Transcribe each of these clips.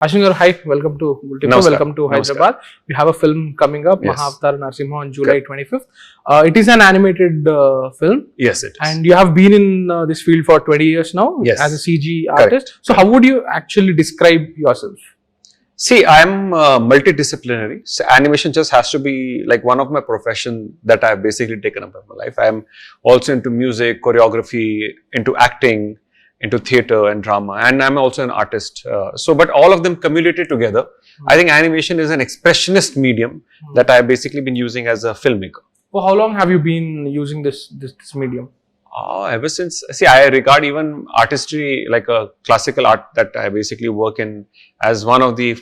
Ashwin, hi, welcome to Multiple. Namaskar. Welcome to Namaskar. Hyderabad. We have a film coming up, Yes. MAHAVATAR NARSIMHA on July 25th. It is an animated film, Yes, it is. and you have been in this field for 20 years now Yes. as a CG Correct. artist. So, how would you actually describe yourself? See, I'm multidisciplinary. So animation just has to be like one of my profession that I've basically taken up in my life. I'm also into music, choreography, into acting, into theater and drama, and I'm also an artist. But all of them cumulated together. I think animation is an expressionist medium that I've basically been using as a filmmaker. For how long have you been using this medium? Ever since, see, I regard even artistry like a classical art that I basically work in as one of the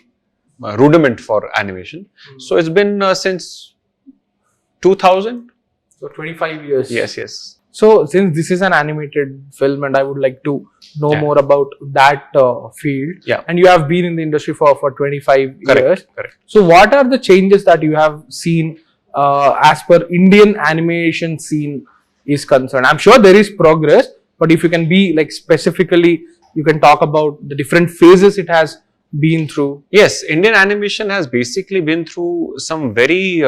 rudiment for animation. So it's been since 2000. So, 25 years. Yes. So, since this is an animated film and I would like to know more about that field, and you have been in the industry for 25 years. Correct. So, what are the changes that you have seen as per Indian animation scene is concerned? I'm sure there is progress, but if you can be like specifically, you can talk about the different phases it has been through. Yes, Indian animation has basically been through some very,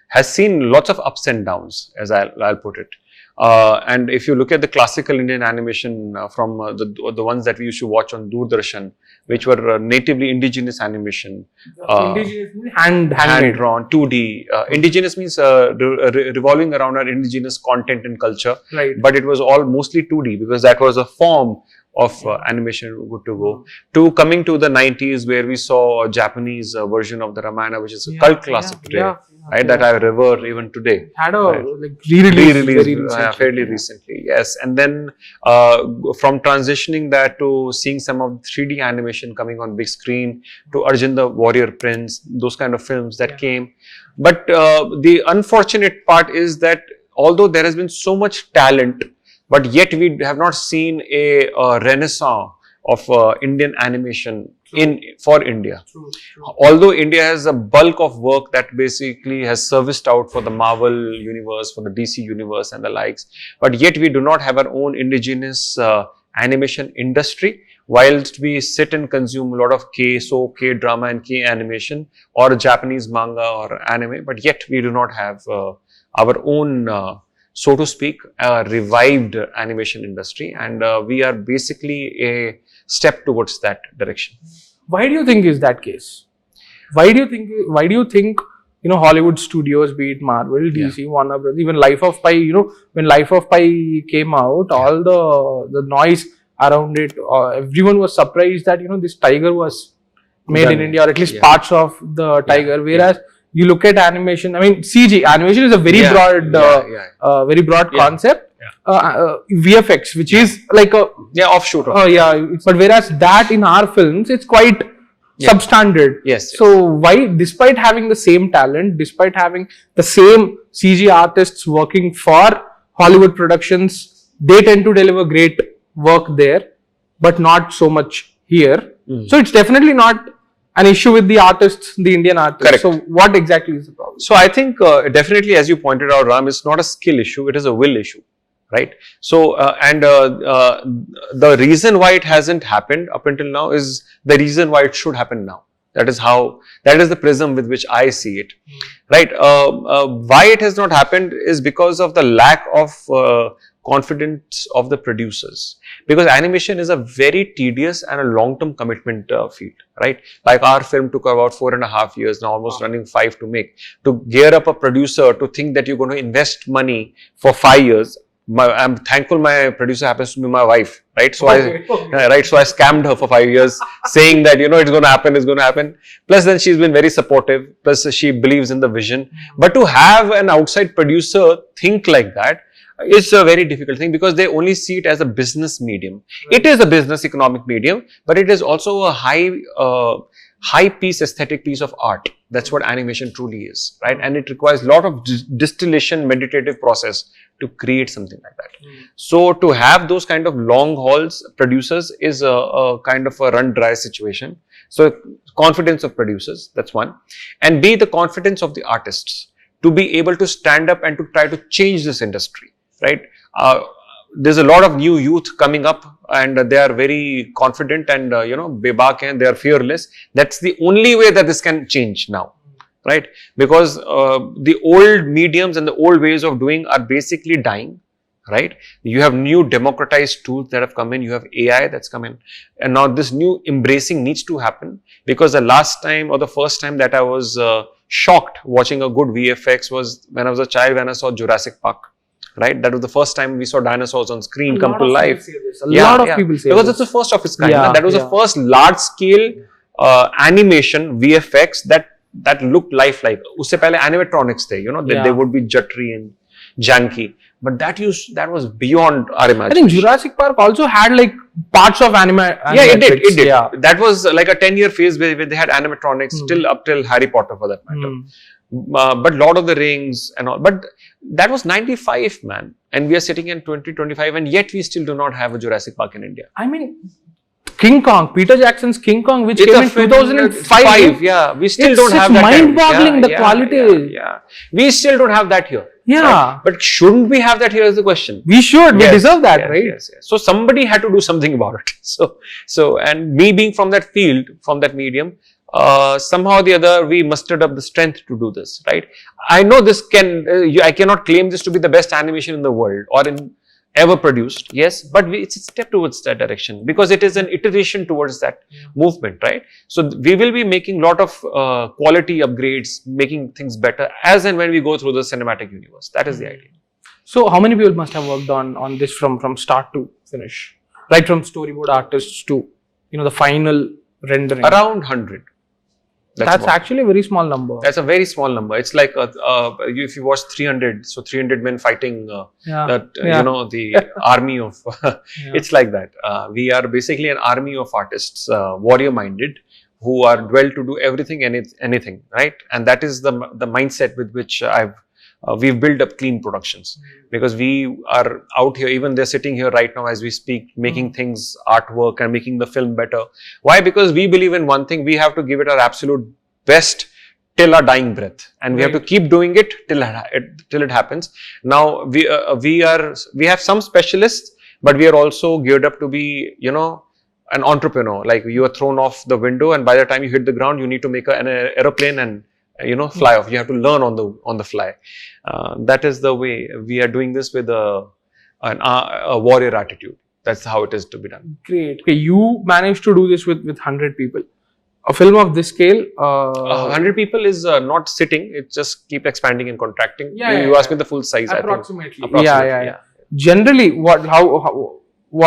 has seen lots of ups and downs, as I'll put it. And if you look at the classical Indian animation from the ones that we used to watch on Doordarshan, which were natively indigenous animation, Indigenous hand drawn 2D. Indigenous means revolving around our indigenous content and culture, right? But it was all mostly 2D because that was a form of animation good to go. To coming to the 90s where we saw a Japanese version of the Ramayana, which is a cult classic today. Right, that I revere even today. Had a like re-release fairly recently, yes. And then from transitioning that to seeing some of 3D animation coming on big screen, to Arjun the Warrior Prince, those kind of films that came. But the unfortunate part is that although there has been so much talent, but yet we have not seen a renaissance of Indian animation for India. True. Although India has a bulk of work that basically has serviced out for the Marvel universe, for the DC universe and the likes, but yet we do not have our own indigenous animation industry. Whilst we sit and consume a lot of K-drama and K-animation or Japanese manga or anime, but yet we do not have our own so to speak, revived animation industry, and we are basically a step towards that direction. Why do you think is that case? Why do you think Hollywood studios, be it Marvel, DC, Warner Brothers, even Life of Pi, when Life of Pi came out, all the noise around it, everyone was surprised that this tiger was made in India, or at least parts of the tiger, whereas you look at animation, I mean, CG, animation is a very broad concept. VFX, which is like a offshoot. But whereas that in our films, it's quite substandard. Yes. So why, despite having the same talent, despite having the same CG artists working for Hollywood productions, they tend to deliver great work there, but not so much here. So it's definitely not an issue with the artists, the Indian artists. Correct. So what exactly is the problem? So I think definitely, as you pointed out, Ram, it's not a skill issue, it is a will issue, right? So the reason why it hasn't happened up until now is the reason why it should happen now. That is the prism with which I see it, right? Why it has not happened is because of the lack of confidence of the producers, because animation is a very tedious and a long-term commitment field, right? Like our film took about 4.5 years, now almost running 5 to make. To gear up a producer to think that you're going to invest money for 5 years. I'm thankful my producer happens to be my wife, right? So so I scammed her for 5 years saying that, it's going to happen. Plus then she's been very supportive. Plus she believes in the vision. But to have an outside producer think like that, it's a very difficult thing because they only see it as a business medium. Right. It is a business economic medium, but it is also a high piece, aesthetic piece of art. That's what animation truly is, right? And it requires a lot of distillation, meditative process to create something like that. So to have those kind of long hauls producers is a kind of a run dry situation. So confidence of producers, that's one. And B, the confidence of the artists to be able to stand up and to try to change this industry, right? there's a lot of new youth coming up, and they are very confident and bebak, and they are fearless. That's the only way that this can change now, right? Because the old mediums and the old ways of doing are basically dying, right? You have new democratized tools that have come in, you have AI that's come in, and now this new embracing needs to happen, because the last time or the first time that I was shocked watching a good VFX was when I was a child, when I saw Jurassic Park. Right, that was the first time we saw dinosaurs on screen come to life. A lot of people say because this. it's the first of its kind. That was the first large-scale animation VFX that looked lifelike. Usse pehle animatronics the, they would be juttery and janky, but that was beyond our imagination. I think Jurassic Park also had like parts of animatronics. Yeah, it did. Yeah. That was like a 10-year phase where they had animatronics up till Harry Potter, for that matter. But Lord of the Rings and all, but that was 95, man, and we are sitting in 2025, and yet we still do not have a Jurassic Park in India. I mean, King Kong, Peter Jackson's King Kong, which came in 2005. Yeah, we still don't have that. It's mind-boggling, the quality. Yeah, we still don't have that here. Yeah. Right? But shouldn't we have that here is the question. We should. We deserve that, right? Yes. So somebody had to do something about it. So, and me being from that field, from that medium, somehow or the other, we mustered up the strength to do this, right? I know this I cannot claim this to be the best animation in the world or ever produced, yes, but it's a step towards that direction, because it is an iteration towards that movement, right? So we will be making a lot of quality upgrades, making things better as and when we go through the cinematic universe. That is the idea. So how many people must have worked on this from start to finish? Right from storyboard artists to, the final rendering? Around 100. That's actually a very small number. That's a very small number. It's like if you watch 300, so 300 men fighting the army of. It's like that. We are basically an army of artists, warrior-minded, who are well to do everything and anything, right? And that is the mindset with which we've built up clean productions, because we are out here, even they're sitting here right now as we speak, making things, artwork, and making the film better. Why? Because we believe in one thing: we have to give it our absolute best till our dying breath, and we have to keep doing it till it happens. Now we have some specialists, but we are also geared up to be an entrepreneur. Like, you are thrown off the window, and by the time you hit the ground, you need to make an aeroplane and fly off. You have to learn on the fly. That is the way we are doing this, with a warrior attitude. That's how it is to be done. Great. Okay, you managed to do this with 100 people. A film of this scale, 100 people is not sitting. It just keep expanding and contracting. You asked me the full size. Approximately. I think. Yeah. Generally, what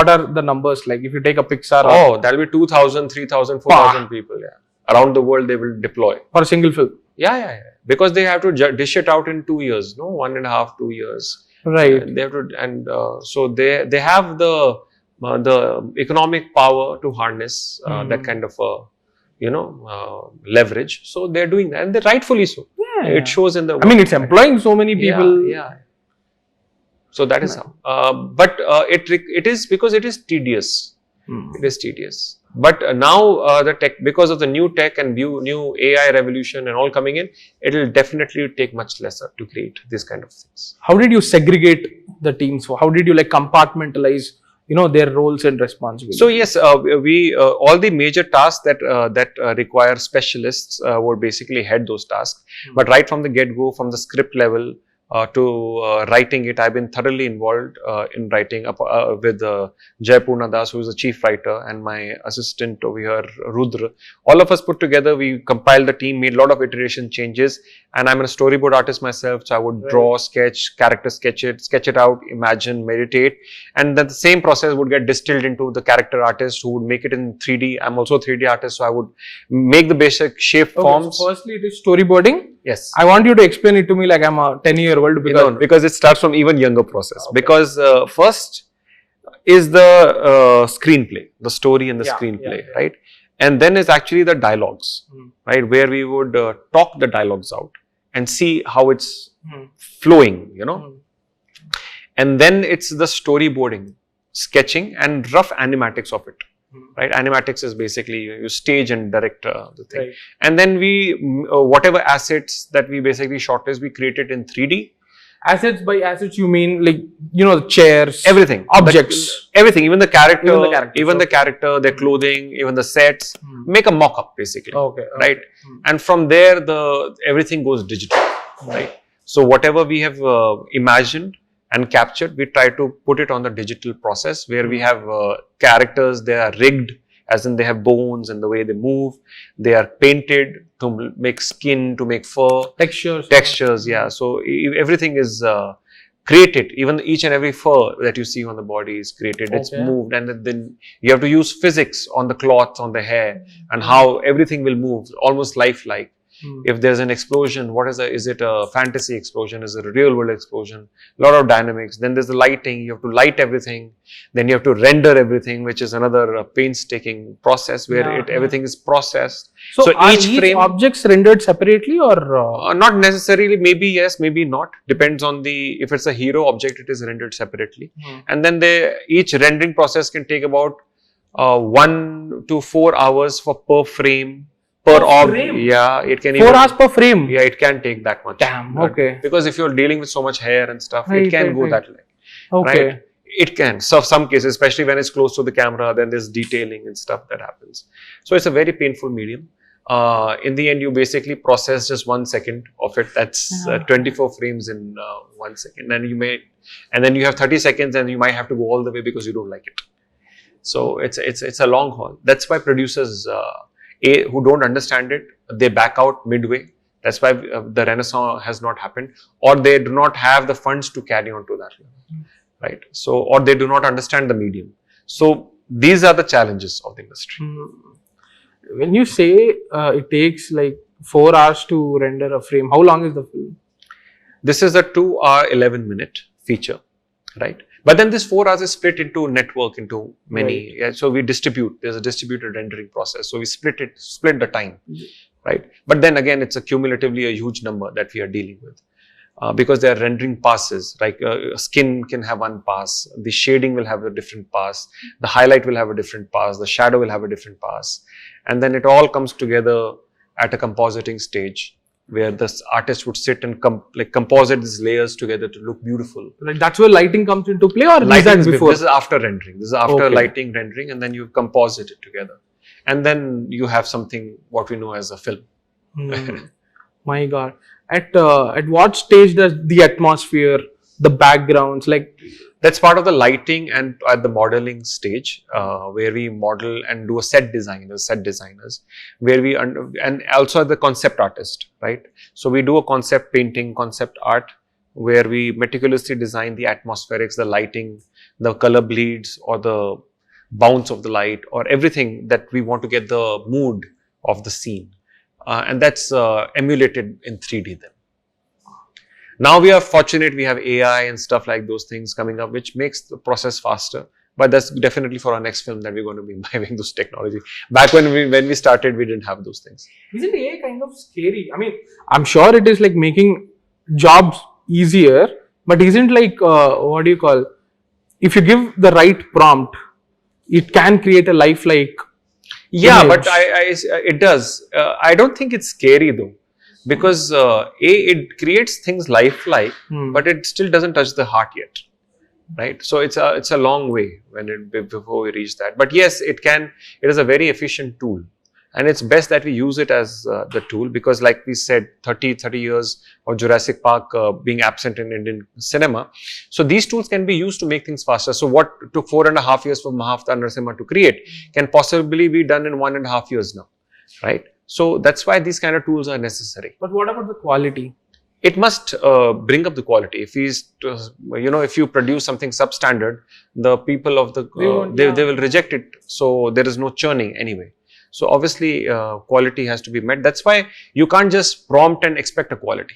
are the numbers like? If you take a Pixar, that'll be 2,000, 3,000, 4,000 people. Yeah, around the world they will deploy for a single film. Yeah. Because they have to dish it out in 2 years, 1.5, 2 years. Right. They have to, and so they have the economic power to harness that kind of leverage. So they're doing that, and they're rightfully so. Yeah. It shows in the. I mean, it's employing so many people. Yeah. So that is how. But it is because it is tedious. It is tedious. But now the tech, because of the new tech and new AI revolution and all coming in, it will definitely take much lesser to create this kind of things. How did you segregate the teams? How did you compartmentalize, their roles and responsibilities? So yes, we all the major tasks that require specialists would basically head those tasks. But right from the get-go, from the script level to writing it, I've been thoroughly involved in writing with Jai Purna Das, who is the chief writer, and my assistant over here, Rudra. All of us put together, we compiled the team, made a lot of iteration changes, and I'm a storyboard artist myself, so I would draw, sketch, character sketch it out, imagine, meditate, and then the same process would get distilled into the character artist who would make it in 3D. I'm also a 3D artist, so I would make the basic shape forms. So firstly, it is storyboarding. Yes. I want you to explain it to me like I'm a 10-year-old, because it starts from even younger process. Okay. Because first is the screenplay, the story and the screenplay, right? And then is actually the dialogues, right? Where we would talk the dialogues out and see how it's flowing, And then it's the storyboarding, sketching, and rough animatics of it. Right, animatics is basically you stage and direct the thing, and then we whatever assets that we basically shortlist, we create it in 3D, Assets, by assets you mean like, the chairs, Everything. objects. Everything. Even the character. Even the characters, their clothing, even the sets. Make a mock-up basically. Okay. Right? And from there, everything goes digital. Right? So whatever we have imagined and captured, we try to put it on the digital process where we have characters, they are rigged, as in they have bones and the way they move. They are painted to make skin, to make fur. Textures, yeah. So everything is created. Even each and every fur that you see on the body is created. It's moved, and then you have to use physics on the cloth, on the hair, and how everything will move, almost lifelike. If there's an explosion, is it a fantasy explosion? Is it a real world explosion? A lot of dynamics. Then there's the lighting. You have to light everything. Then you have to render everything, which is another painstaking process where everything is processed. So are each frame objects rendered separately or? Not necessarily. Maybe yes, maybe not. Depends on if it's a hero object, it is rendered separately. And then each rendering process can take about 1 to 4 hours per frame. Yeah, it can 4 hours per frame. Yeah, it can take that much. Damn. Okay. Because if you're dealing with so much hair and stuff, it can go that way. Okay. Right? It can. So some cases, especially when it's close to the camera, then there's detailing and stuff that happens. So it's a very painful medium. In the end, you basically process just 1 second of it. That's 24 frames in 1 second, and then you have 30 seconds, and you might have to go all the way because you don't like it. So it's a long haul. That's why producers who don't understand it, they back out midway. That's why the renaissance has not happened, or they do not have the funds to carry on to that level, right? So, or they do not understand the medium. So these are the challenges of the industry. When you say it takes like 4 hours to render a frame, how long is the film? This is a 2 hour 11 minute feature, right? But then this 4 hours is split into network, into many. Right. Yeah, so we distribute. There's a distributed rendering process. So we split the time, right? But then again, it's cumulatively a huge number that we are dealing with, because there are rendering passes. Like skin can have one pass, the shading will have a different pass, the highlight will have a different pass, the shadow will have a different pass, and then it all comes together at a compositing stage, where the artist would sit and composite these layers together to look beautiful. Like that's where lighting comes into play, or lighting is before? This is after rendering. This is after lighting, rendering, and then you composite it together, and then you have something what we know as a film. My God! At what stage does the atmosphere, the backgrounds, like? That's part of the lighting and at the modeling stage, where we model and do a set design, the set designers, where we, and also the concept artist, right? So we do a concept painting, concept art, where we meticulously design the atmospherics, the lighting, the color bleeds or the bounce of the light, or everything that we want to get the mood of the scene. And that's emulated in 3D then. Now we are fortunate, we have AI and stuff like those things coming up, which makes the process faster. But that's definitely for our next film that we're going to be having those technology. Back when we started, we didn't have those things. Isn't AI kind of scary? I mean, I'm sure it is like making jobs easier, but isn't like, what do you call, if you give the right prompt, it can create a lifelike image. But it does. I don't think it's scary though. Because it creates things lifelike, but it still doesn't touch the heart yet, right? So it's a long way before we reach that. But yes, it is a very efficient tool, and it's best that we use it as the tool, because like we said, 30 years of Jurassic Park being absent in Indian cinema. So these tools can be used to make things faster. So what took 4.5 years for MAHAVATAR NARSIMHA to create can possibly be done in 1.5 years now, right? So that's why these kind of tools are necessary. But what about the quality? It must bring up the quality. If if you produce something substandard, the people of they will reject it. So there is no churning anyway. So obviously quality has to be met. That's why you can't just prompt and expect a quality.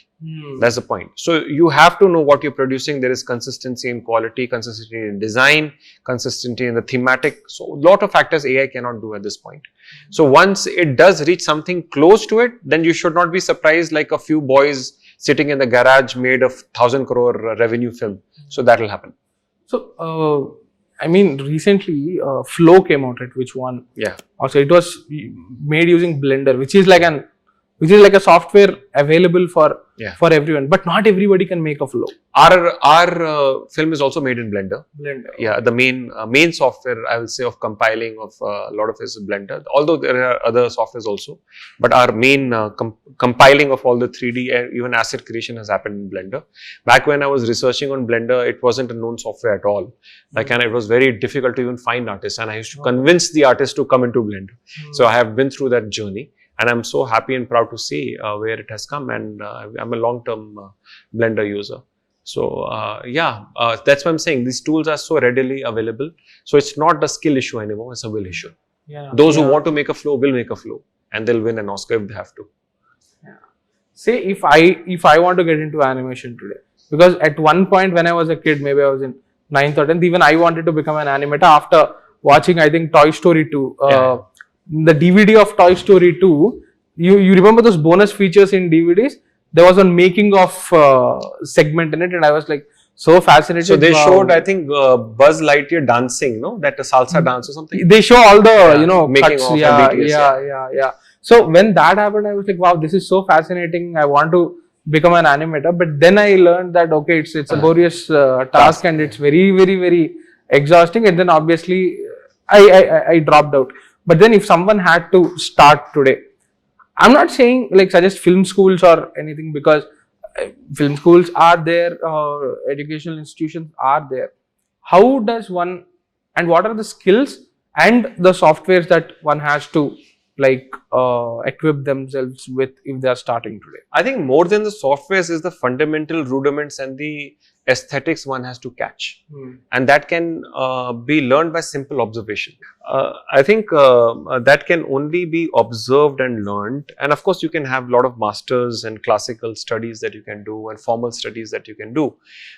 That's the point. So you have to know what you're producing. There is consistency in quality, consistency in design, consistency in the thematic. So a lot of factors AI cannot do at this point. So once it does reach something close to it, then you should not be surprised like a few boys sitting in the garage made of 1,000 crore revenue film. So that will happen. So I mean, recently Flow came out, right, which won. Yeah. Also, it was made using Blender, which is like an which is like a software available for Yeah. for everyone, but not everybody can make a flow. Our film is also made in Blender. Blender. Yeah, the main software I will say of compiling of a lot of it is Blender. Although there are other softwares also, but our main compiling of all the 3D and even asset creation has happened in Blender. Back when I was researching on Blender, it wasn't a known software at all. Like, and it was very difficult to even find artists, and I used to convince the artists to come into Blender. So I have been through that journey. And I'm so happy and proud to see where it has come, and I'm a long-term Blender user. So that's why I'm saying these tools are so readily available. So it's not a skill issue anymore; it's a will issue. Yeah. Those who want to make a flow will make a flow, and they'll win an Oscar if they have to. Yeah. Say if I want to get into animation today, because at one point when I was a kid, maybe I was in 9th or 10th, even I wanted to become an animator after watching, I think, Toy Story 2. The DVD of Toy Story 2, you remember those bonus features in DVDs? There was a making of segment in it, and I was like so fascinated. So they showed, I think, Buzz Lightyear dancing, no? That salsa dance or something. They show all the making cuts. of Yeah. So when that happened, I was like, wow, this is so fascinating. I want to become an animator. But then I learned that okay, it's a laborious task, and it's very, very, very exhausting. And then obviously I dropped out. But then if someone had to start today, I'm not saying like suggest film schools or anything, because film schools are there, educational institutions are there. How does one, and what are the skills and the softwares that one has to like equip themselves with if they are starting today? I think more than the softwares is the fundamental rudiments and the aesthetics one has to catch, and that can be learned by simple observation. I think that can only be observed and learned, and of course you can have a lot of masters and classical studies that you can do and formal studies that you can do,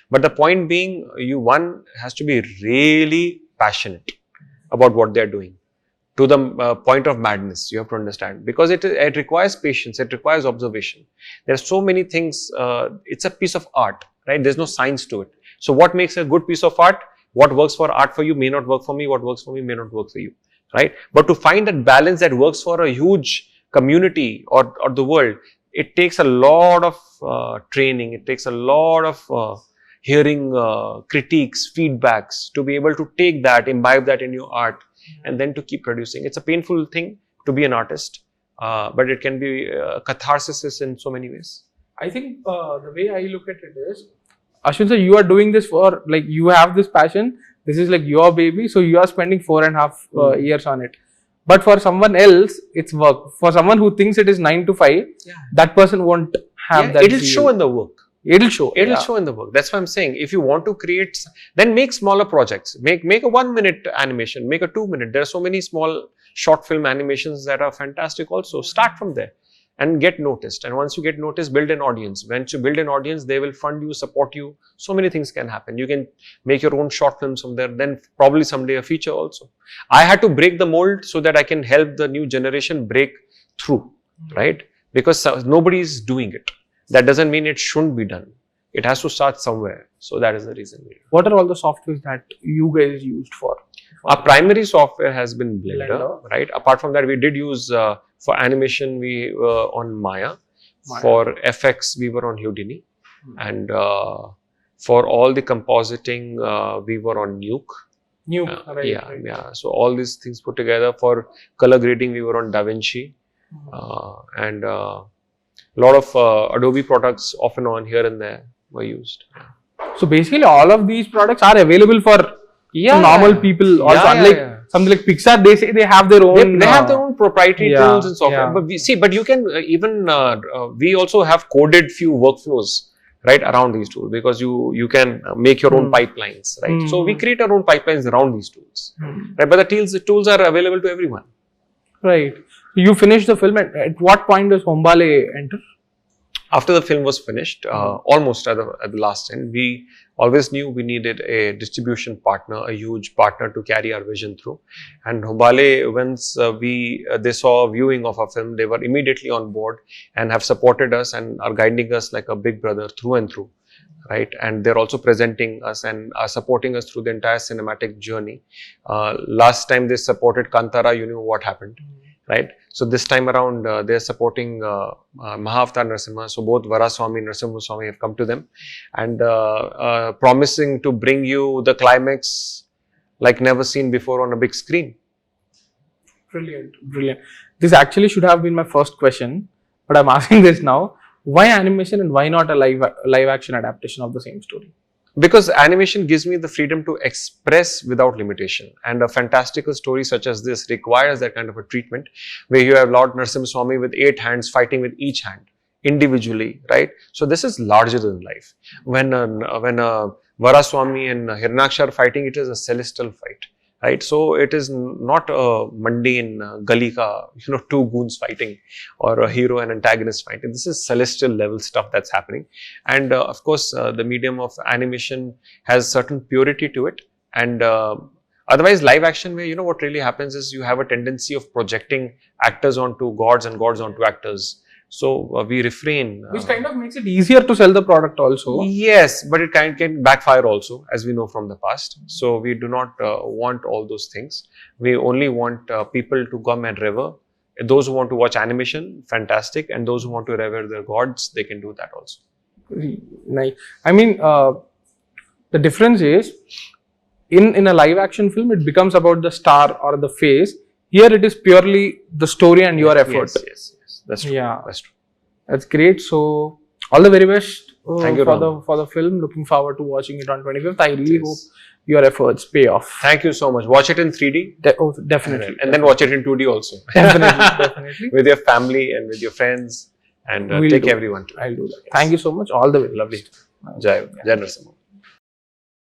but the point being, one has to be really passionate about what they are doing to the point of madness. You have to understand, because it requires patience, it requires observation. There are so many things. It's a piece of art, right? There's no science to it. So what makes a good piece of art? What works for art for you may not work for me. What works for me may not work for you, right? But to find that balance that works for a huge community or the world, it takes a lot of training. It takes a lot of hearing critiques, feedbacks, to be able to take that, imbibe that in your art, and then to keep producing. It's a painful thing to be an artist, but it can be catharsis in so many ways. I think the way I look at it is, Ashwin sir, you are doing this for, like, you have this passion, this is like your baby, so you are spending 4.5 years on it. But for someone else, it's work. For someone who thinks it is 9 to 5, that person won't have that. It'll show in the work. It'll show. It'll show in the work. That's why I'm saying, if you want to create, then make smaller projects. Make a 1-minute animation, make a 2-minute. There are so many small short film animations that are fantastic also. Start from there and get noticed. And once you get noticed, build an audience. Once you build an audience, they will fund you, support you. So many things can happen. You can make your own short films from there, then probably someday a feature also. I had to break the mold so that I can help the new generation break through, right? Because nobody is doing it. That doesn't mean it shouldn't be done. It has to start somewhere. So that is the reason. What are all the softwares that you guys used for? Our primary software has been Blender, right? Apart from that, we did use for animation, we were on Maya. For FX, we were on Houdini. And for all the compositing, we were on Nuke. Right. So all these things put together. For color grading, we were on DaVinci. And a lot of Adobe products off and on here and there were used. So basically all of these products are available for normal people also. Unlike something like Pixar, they say they have their own. They have their own proprietary tools and software. But you can even, we also have coded few workflows, right, around these tools, because you can make your own pipelines, right? So we create our own pipelines around these tools, right? But the tools are available to everyone. Right. You finished the film. At what point does Hombale enter? After the film was finished, almost at the last end, we always knew we needed a distribution partner, a huge partner to carry our vision through. And Hombale, once they saw a viewing of our film, they were immediately on board and have supported us and are guiding us like a big brother through and through. Right, and they're also presenting us and are supporting us through the entire cinematic journey. Last time they supported Kantara, you knew what happened. right? So this time around, they're supporting MAHAVATAR NARSIMHA. So both Varaswamy and Narasimha have come to them and promising to bring you the climax like never seen before on a big screen. Brilliant, brilliant. This actually should have been my first question, but I'm asking this now. Why animation and why not a live action adaptation of the same story? Because animation gives me the freedom to express without limitation, and a fantastical story such as this requires that kind of a treatment where you have Lord Narasimha with 8 hands fighting with each hand individually, right? So this is larger than life. When Varaswamy and Hiranyaksh are fighting, it is a celestial fight, right? So it is not a mundane gully ka, two goons fighting or a hero and antagonist fighting. This is celestial level stuff that's happening. And of course, the medium of animation has certain purity to it. And otherwise, live action where, what really happens is you have a tendency of projecting actors onto gods and gods onto actors. So we refrain. Which kind of makes it easier to sell the product also. Yes, but it can backfire also, as we know from the past. So we do not want all those things. We only want people to come and revere. Those who want to watch animation, fantastic. And those who want to revere their gods, they can do that also. Nice. I mean, the difference is, in a live action film, it becomes about the star or the face. Here it is purely the story and your effort. Yes. That's true. Yeah, that's true. That's great. So all the very best Thank you, for the film. Looking forward to watching it on 25th. I really hope your efforts pay off. Thank you so much. Watch it in 3D. Definitely. And then watch it in 2D also. Definitely. With your family and with your friends, and take everyone to. I'll do that. Thank you so much. All the way. Lovely. Jai Narasimha.